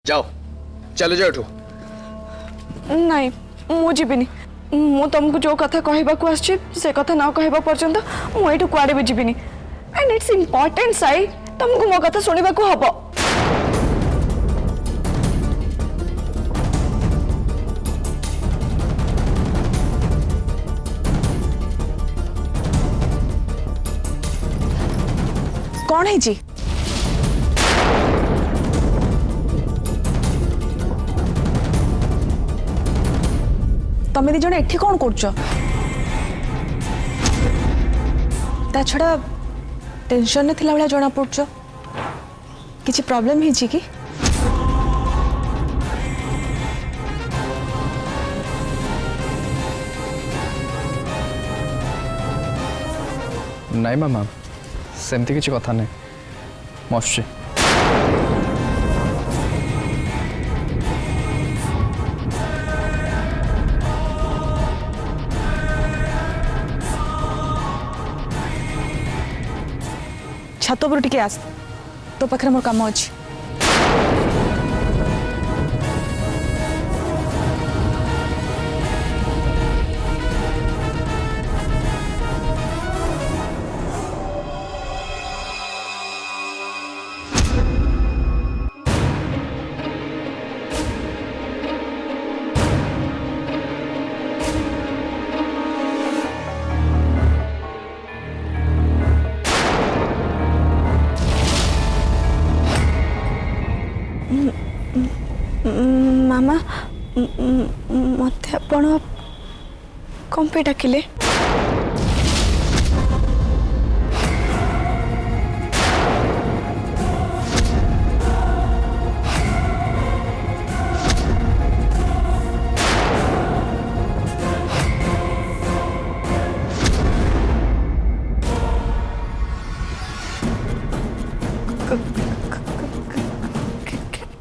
जाओ चलो जाओ। नहीं मु जीविनी मु तुमको जो कथा कहवाक आसी से कथा न कहवा पर्यंत मुझे कुआड़े भी जीविनी एंड इट्स इम्पोर्टेंट साई तुमको मो कथा शुणा हम। कौन है जी? तमें दी जन एठी कौन करछ? ता छड़ा टेंशन ने थिला वाला जना पड़छ। किछि प्रॉब्लम है जी की? नहीं मामा सेमती किसी कथा नहीं मस्ती। छात पर टिके आस तो पाखे मोर काम अच्छी। मामा मत आपण कौन पे डाकिले?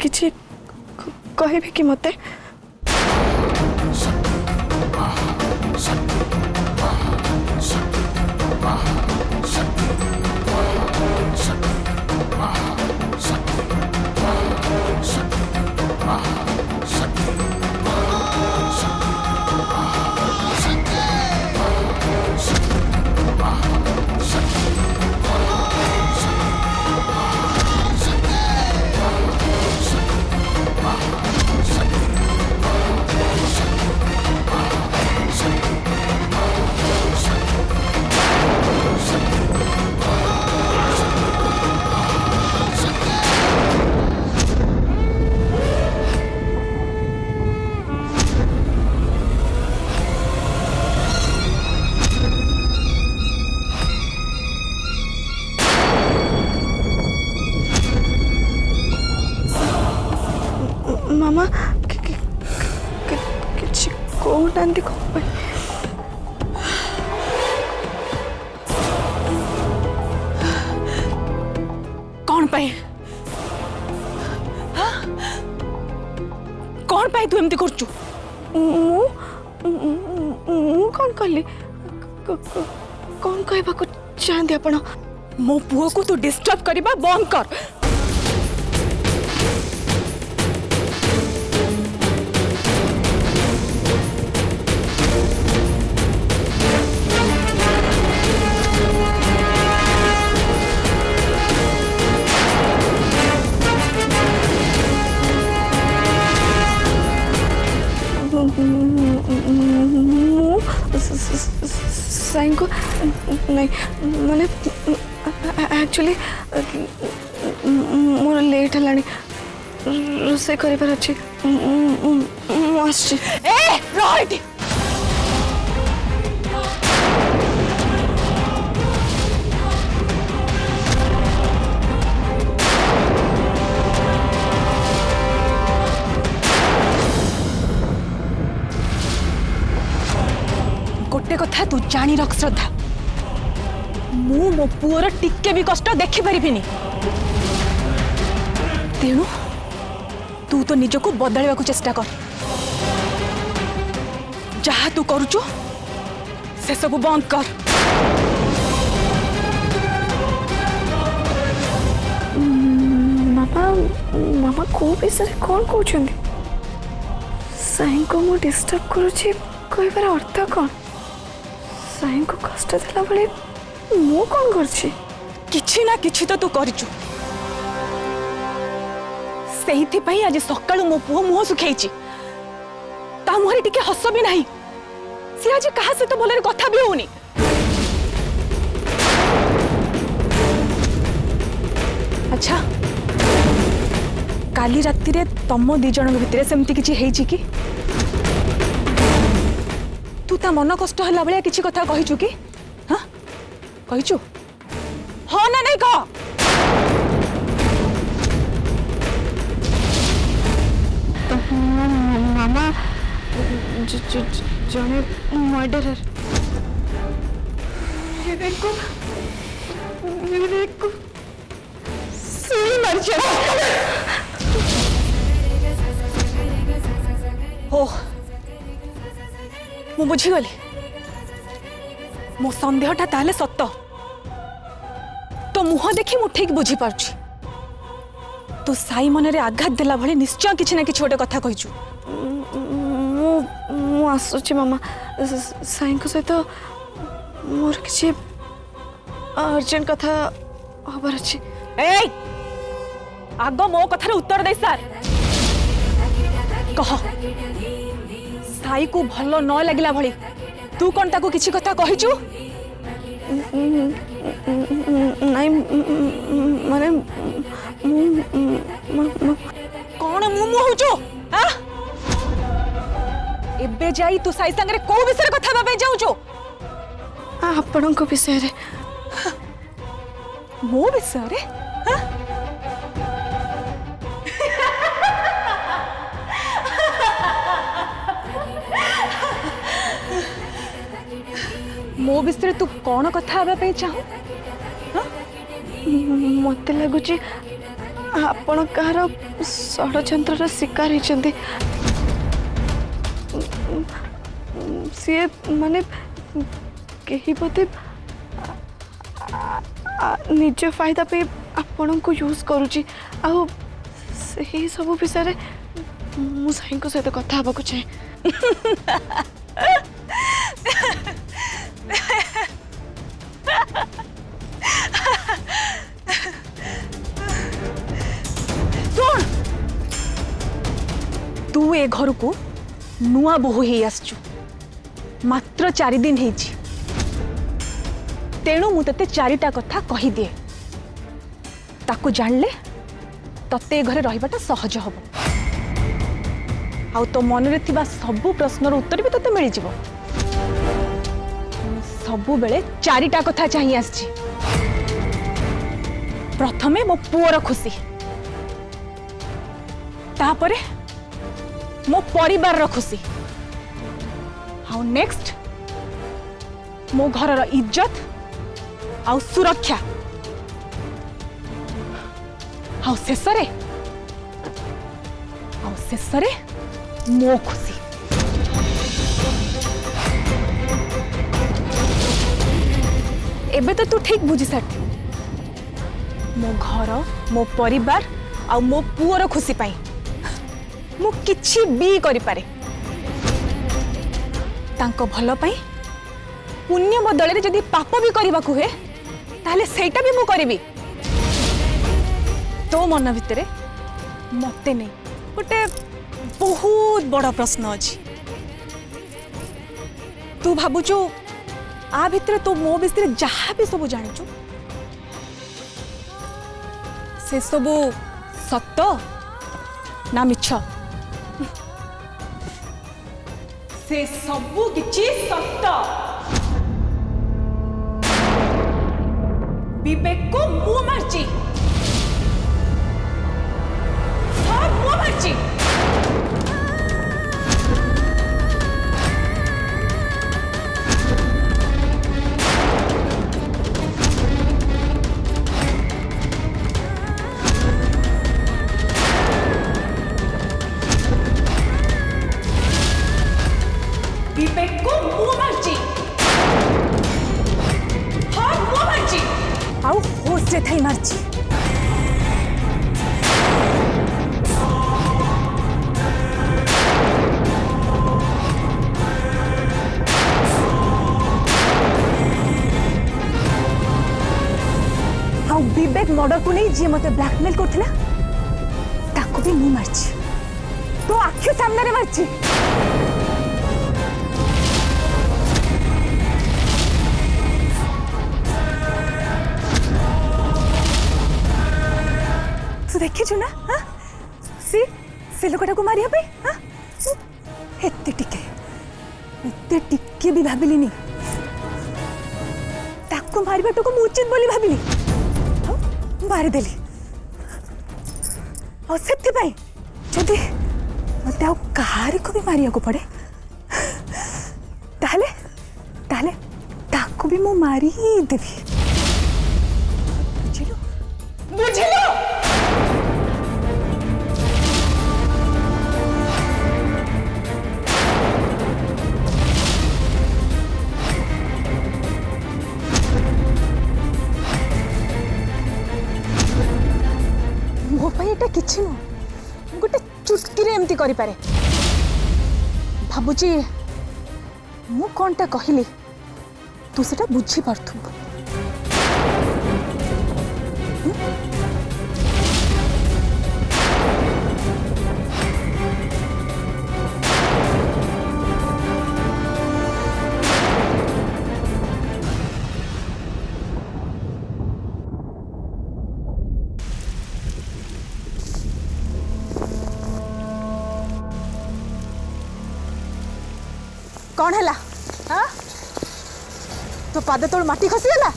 किछि कहबे कि मते? मामा किछि कोडांती को कौन पाए? कौन पाए तू एमती करचु? मु कौन कली कौन कहबा को चाहते आपण? मो पुओ को तू डिस्टर्ब करबा बंद कर। साइन को नहीं माने एक्चुअली मोर लेट हलानी रोसे करि पर अछि ए राइट गोटे कथा तू जानी रख श्रद्धा मु मो पुअर टिके भी कष्ट देखि परिबिनी तेणु तू तो निज को बदलवा को चेष्टा कर जहा तू करुचु से सब बंद कर। मामा मामा मामा को विषय कौन कहते साई को मु डिस्टर्ब करुच्ची कहबार अर्थ कौन साई को कष्ट देला बेले मु कौन करछि किछि ना किछि तो तू करचु सेहिथि आज सकाळु मो पुओ मुह सुखेइची ता मुहरे टिके हस भी नाही सी आज कहा से तो भलरे कथा भी होनी अच्छा काली राति रे तम दी जन भितरे सेमती किछि हेइची कि तू ता मन कष्ट हला बलिया किछि कथा कहिचु कि हां कहिचु हां ना नहीं कह मामा जने मर्डरर को सुई मार हो मु बुझीगली मो संदेहटा ताले सत्त तो मुह देखी मु ठीक बुझी पारुची तू साई मनरे आघात देला भले निश्चय किछि ना किछि गोटे कथा कहिचु मु आसुची मामा साई को सहित मोर किछि अर्जेंट कथा हबार अछि ए आग मो कथार उत्तर दे सार कह साई को भलो न लागिला भली तू कोन ताको किछि कथा कहिचु नहीं माने कौन मुमु होचो हां एबे जाई तू साई संगे को विषय कथा बाबे जाउचो आपण को विषय रे मो विषय रे हां मो विषय तू कौन कथा हबा पे चाहो मत लगुची आपण कहार षड़यंत्र शिकार होती सी माने कहीं बोधे निज फायदा पे आपण को यूज करुची आउ सही सब विषय मु साई को सहित कथा हबा को चाहे तू ए घर को नुआ बोहू ही आसचु मात्र 4 दिन हेची तेणु मु तते 4टा कथा कही दिए ताको जानले तते घरे रहिबाटा सहज हबो आउ तो मन रे थिबा सबु प्रश्नर उत्तर भी तते मिल जिवो सबु बेले 4टा कथा चाहिए आसची प्रथमे मो पुअर खुशी तापरे मो परिवार रो खुशी हाउ नेक्स्ट मो घर रो इज्जत आउ सुरक्षा हाउ शेषरे मो खुशी एबे तो तू ठीक बुझी साथी मो घर मो परिवार आउ मो पुअर खुशी पाई मु किछि भी करि पारे तांको भलो पाई पुण्य बदले रे जदी पाप भी करबा को हे ताले सेटा भी मु करबी तो मन भितरे मते नहीं गोटे बहुत बड़ा प्रश्न अछि तू भाबुचु आ भितरे तो मो विषय जहाँ भी सब जानिचु से सब सत्य ना मिछ से सबु किछि सत्य विवेक को मुंह मारची सब मुंह मारची विवेक को मुंह मारची हाँ मुंह मारची आउ होश रे थाई मारची विवेक मर्डर को नहीं जी मते ब्लैकमेल करथिला ताको भी मु मारछि तो आखि सामने रे मारछि तू देखि छु ना हां से लोकटा को मारिया पे हां एते टिके भी भाबिलिनी ताको मारिबा तो को उचित बोली भाबिली मारी देली और सेति भाई जदि मते आउ कहारी को भी मारिया को पड़े ताले ताले ताको भी मु मारी ही देवी बुझिलो मो पाई एटा किछि न गोटे चुटकी रे एमती करि पारे भाबुची मु कोनटा कहिली तू सेटा बुझी पारथु कौन है हाँ तो पाद तोड़ माटी खसीगला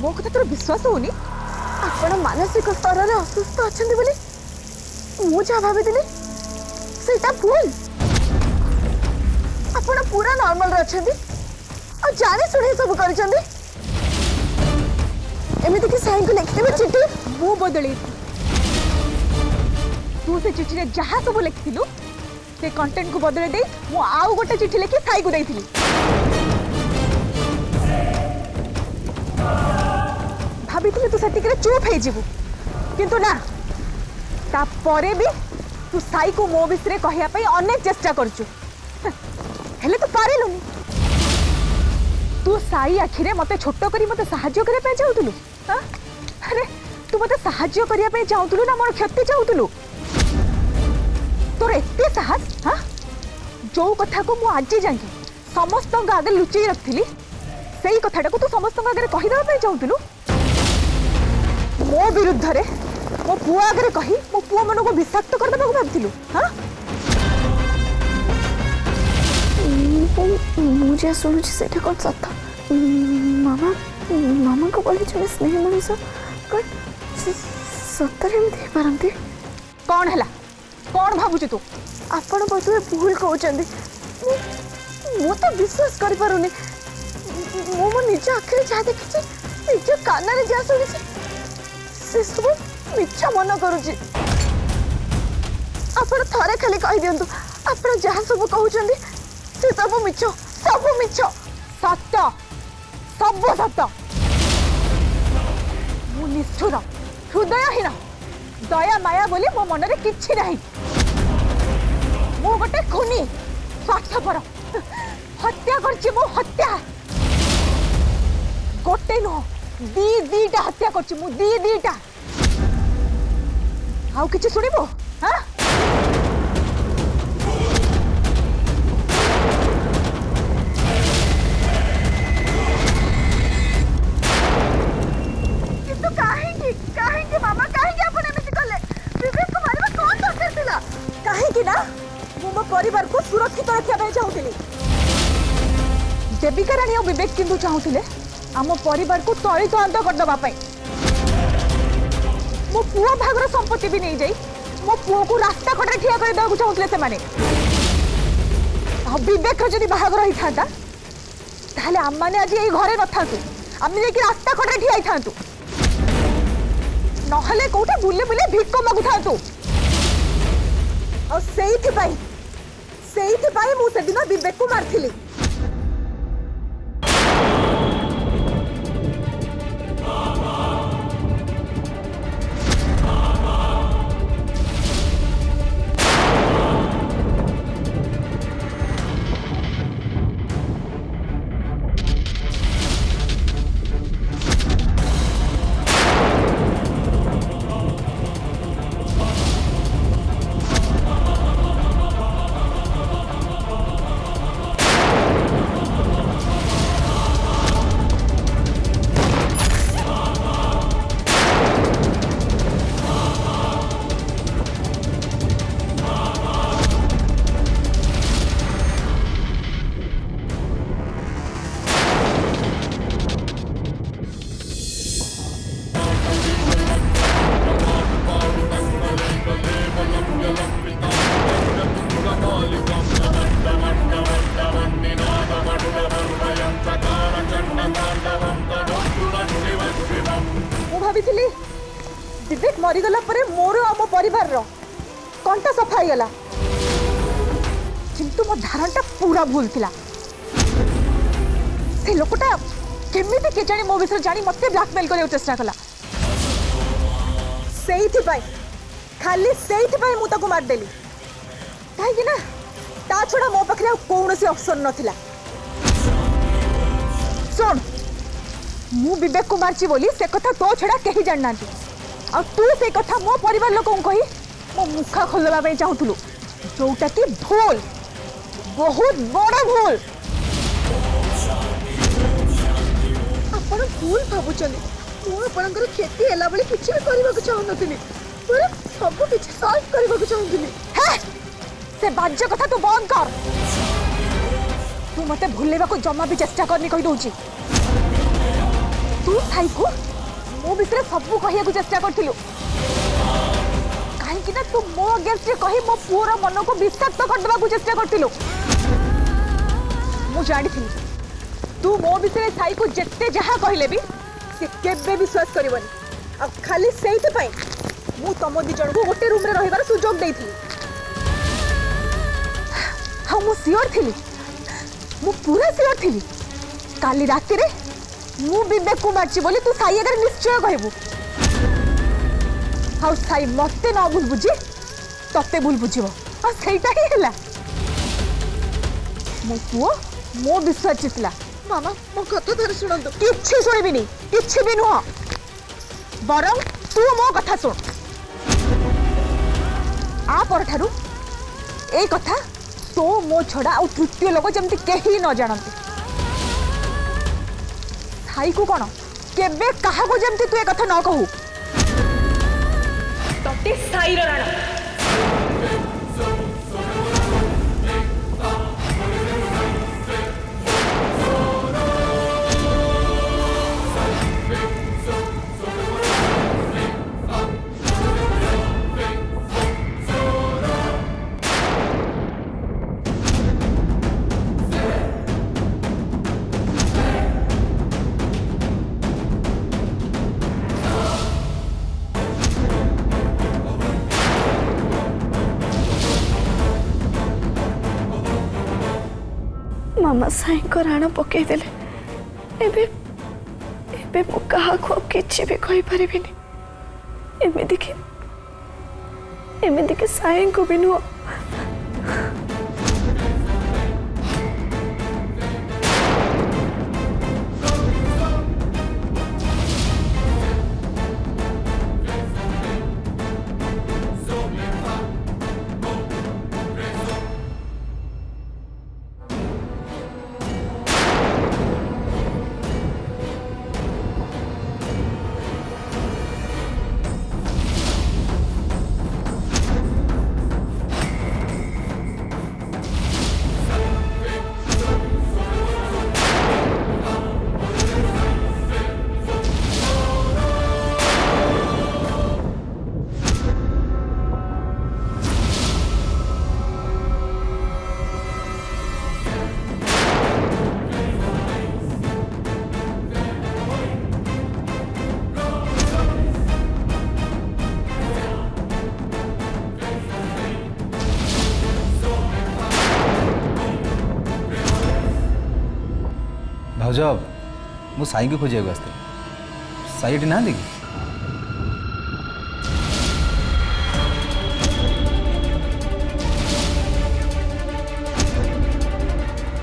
मो कथा तोर विश्वास होनी आपण मानसिक स्तर रे असुस्थ अछंदी बोली मु जा भाबी दिली सेटा भूल आपण पूरा नॉर्मल रे अछंदी और जाने सुने सब करिसंदी एमिति कि साइन को लिखते में चिट्ठी मु बदली तू से चिट्ठी रे जहा सब लिखथिलु से कंटेंट को बदले दे मु आउ गोटे चिट्ठी लिखि साई को देइथिली भाभी तू सेतिक रे चुप हे जीवु किंतु ना ता परे भी तू साई को मो विषय कहिया पई अनेक चेष्टा करचु हेले तू पारिलुनी तू साई आखिरे मते छोटो करी मते सहाय्य करे पे चाहुतलु हां अरे तू मते सहाय्य करिया पे चाहुतलु ना मोर क्षति चाहुतलु तोर एते साहस हाँ जो कथा को मु आज जाए समस्त आगे लुचई रखी से कथाटा को तू समस्त आगे कहीदेवा चाहूलु मो विरुद्ध रे मो पुओ आगे कही मो पुओ मन को विषाक्त करदेवा भावलु हाँ मुझे शुणुची से कौन सत मामा मामा को बोले जड़े स्नेह मनीष सतरे एमती पारती कौन है कौन भावुଛୁ तू आपण बोधुए भूल कहते मु तो विश्वास कर पारुनी मो मो निज आखिरे जहाँ देखी निज कान जहाँ शुणी से सब मिछ मन करुची आपण थरे खाली कही दिंतु आपण जहाँ सब कहते से सब मिछ सत्य सब सत्य मु निष्ठुर हृदयहीन दया माया बोली मो मन रे किछि नहीं मो गोटे खूनी स्वार्थपर हत्या करछि मो हत्या गोटे नो दीटा हत्या करछि मु दीटा आउ किछि सुनिबो हां मामा कहीं अपन एमती कले विवेक को मारबा कौन दरकार थिला कहीं ना मो परिवार को सुरक्षित रखिया पे चाहूतिली देविका रानी और विवेक किंतु चाहूतिले आम परिवार को तळित अंत कर दबा पई मो पुओ भागर संपत्ति भी नहीं जाई मो पुओ को रास्ता कटरे ठिया कर देबा चाहूतिले से माने आ विवेक जदी भागर रही थाता ताले हम माने आज ए घरे न थातु हम जे कि रास्ता कटरे ठिया थातु नहले कोठे बुले बुले भिक्क मागु थातु और सेइथि पाई मु सेदिन विवेक को मारथिली भाभी विवेक मरीगला परे मोर आ मो परिवार रो कंटा सफा गला किंतु मो धारणा पूरा भूल थिला से लोकटा केमिति के जानी मो विषय जानी मते ब्लैकमेल करे चेष्टा कला सेइथि पाई खाली सेइथि पाई मु ताको मार देली काहे कि ना ता छडा मो पखरे कोनोसी ऑप्शन नथिला सुन मु विवेक को मारची बोली से कथा तो छड़ा कहीं जानना आ तू से कथा मो परिवार लोक कही मो मुखा खोलवा पे चाहूलु जोटा कि भूल बहुत बड़ा भूल आपण भूल भाबुचले मु आपनकर खेती हैला बळे किछि भी करबा को चाहू नथिनी पूरा सब किछि सॉल्व करबा को चाहूली हे से बाज्य कथा तू बंद कर तू मते भूलेबा को जमा भी चेष्टा करनी कहि दोची तू साई को मो विषय सब कहिया को चेष्टा करथिलु काहे कि ना तू मो अगेंस्ट कहि मो पूरा मन को विषाक्त कर देबा को चेष्टा करथिलु मु जानि थी तू मो विषय साई को जत्ते जहा कहले भी से केबे विश्वास करबनी अब खाली सेइते पई मु तम दि जण को गोटे रूम रे रहिबार सुजोग देइथि हां मु सियोर थिली मु पूरा सियोर थिली काली राती रे मु विवेक को मारची बोली तू साई अगर निश्चय कहबू हाउ साई मते न भूल बुझी तते भूल बुझिबो आ सेइटा ही हला मो पुओ मो विश्वास जितला मामा मो कथा धर सुनंदो किछि सुनिबिनी किछि भी नुह बरम तू मो कथा सुन आ पर ठारू ए कथा तो मो छड़ा आ तृतीय लोक जमती केही न जानते साई को कौन केबे कहा को जमती तू ए कथा न कहू तते साई रो राणा मामा साई को राण पकई देले एबे एबे मु कहा को किछि भी कहि परिबिनी एमिति के साई को भी नु भाउज मु साई को खोजिया आसते साई एटी ना देखी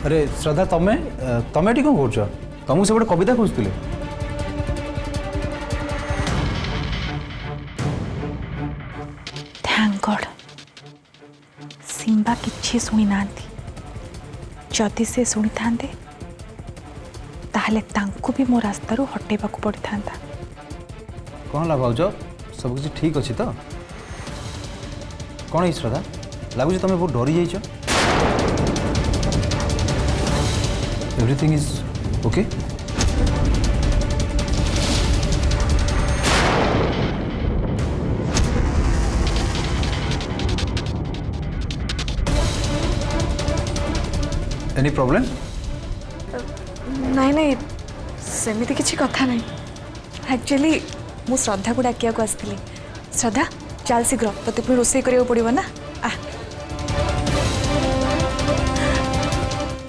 अरे श्रद्धा तमें तमें एटी कौन कर तुमको से गोटे कविता खोजुले थैंक गॉड सिम्बा किछि सुनी ना जदि से शुणी था ताहले तांको भी मो रास्तारू हटेबा को पड़ी था कौन ला भाउज सब किसी ठीक अच्छी तो कौन श्रद्धा लगुच तुम बहुत डरी जाइछ everything is okay any problem नहीं नहीं सेमिति किछि कथा नहीं एक्चुअली मु श्रद्धा को डाकिया को आसती। श्रद्धा चल शीघ्र तोते पुणी रोषेई करिया पड़ो ना। आ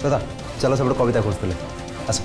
दादा चलो सब कविता खोजते आस